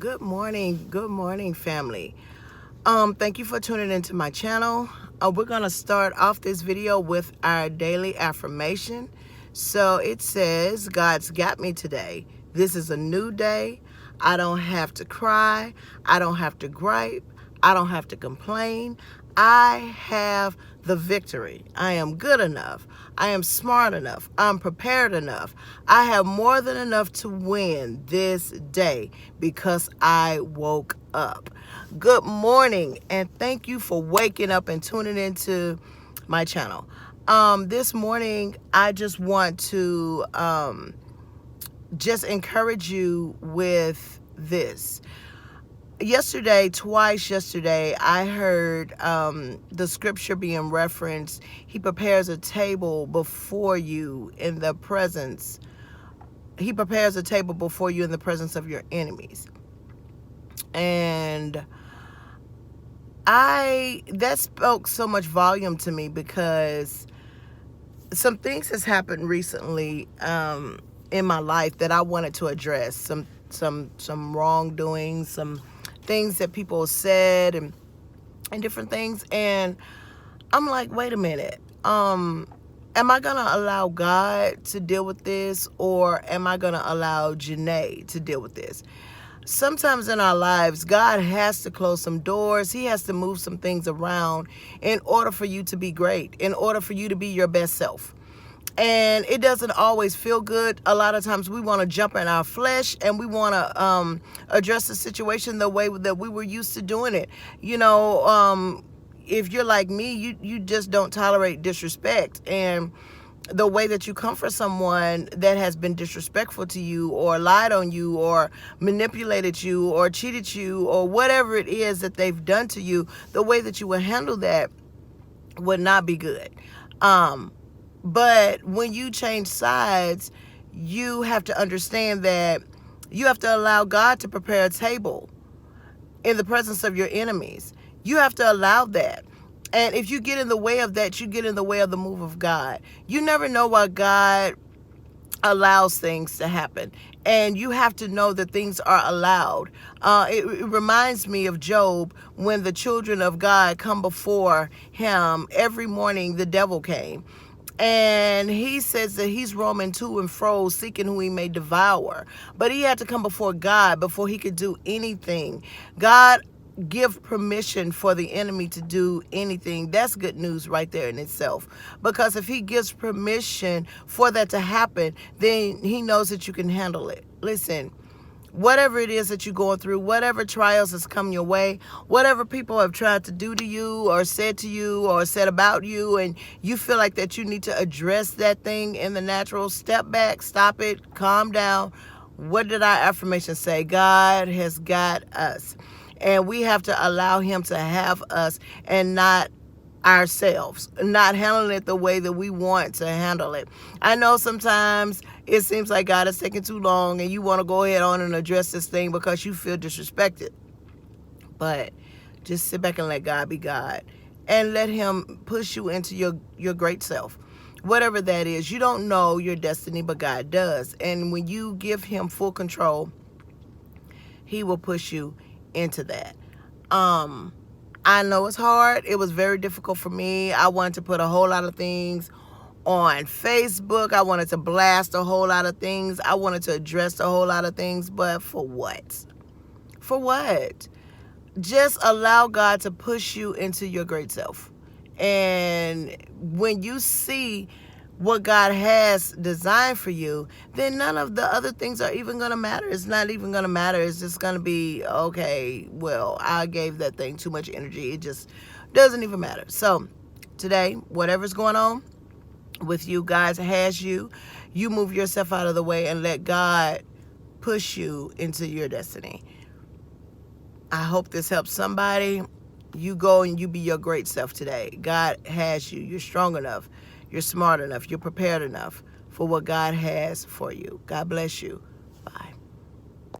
Good morning, family. Thank you for tuning into my channel. We're gonna start off this video with our daily affirmation. So it says, God's got me today. This is a new day. I don't have to cry. I don't have to gripe. I don't have to complain. I have the victory. I am good enough. I am smart enough. I'm prepared enough. I have more than enough to win this day because I woke up. Good morning, and thank you for waking up and tuning into my channel. This morning, I just want to just encourage you with this. Twice yesterday, I heard the scripture being referenced. He prepares a table before you in the presence. He prepares a table before you in the presence of your enemies. And that spoke so much volume to me because some things has happened recently in my life that I wanted to address. Some wrongdoing, some things that people said and different things. And I'm like, wait a minute. Am I going to allow God to deal with this, or am I going to allow Janae to deal with this? Sometimes in our lives, God has to close some doors. He has to move some things around in order for you to be great, in order for you to be your best self. And it doesn't always feel good. A lot of times we want to jump in our flesh and we want to address the situation the way that we were used to doing it. You know, if you're like me, you just don't tolerate disrespect. And the way that you comfort someone that has been disrespectful to you, or lied on you, or manipulated you, or cheated you, or whatever it is that they've done to you, the way that you will handle that would not be good. But when you change sides, you have to understand that you have to allow God to prepare a table in the presence of your enemies. You have to allow that. And if you get in the way of that, you get in the way of the move of God. You never know why God allows things to happen. And you have to know that things are allowed. It reminds me of Job, when the children of God come before him. Every morning the devil came. And he says that he's roaming to and fro, seeking who he may devour. But he had to come before God before he could do anything. God give permission for the enemy to do anything. That's good news right there in itself. Because if he gives permission for that to happen, then he knows that you can handle it. Listen, whatever it is that you're going through, whatever trials has come your way, whatever people have tried to do to you or said to you or said about you, and you feel like that you need to address that thing in the natural, step back, stop it, calm down. What did our affirmation say? God has got us. And we have to allow him to have us and not ourselves, not handling it the way that we want to handle it. I know sometimes it seems like God is taking too long and you want to go ahead on and address this thing because you feel disrespected. But just sit back and let God be God and let him push you into your great self. Whatever that is, you don't know your destiny, but God does. And when you give him full control, he will push you into that. I know it's hard. It was very difficult for me. I wanted to put a whole lot of things on Facebook. I wanted to blast a whole lot of things. I wanted to address a whole lot of things. But for what? For what? Just allow God to push you into your great self. And when you see what God has designed for you, then none of the other things are even going to matter. It's not even going to matter. It's just going to be, okay, well, I gave that thing too much energy. It just doesn't even matter. So today, whatever's going on with you, God has you. You move yourself out of the way and let God push you into your destiny. I hope this helps somebody. You go and you be your great self today. God has you. You're strong enough. You're smart enough. You're prepared enough for what God has for you. God bless you.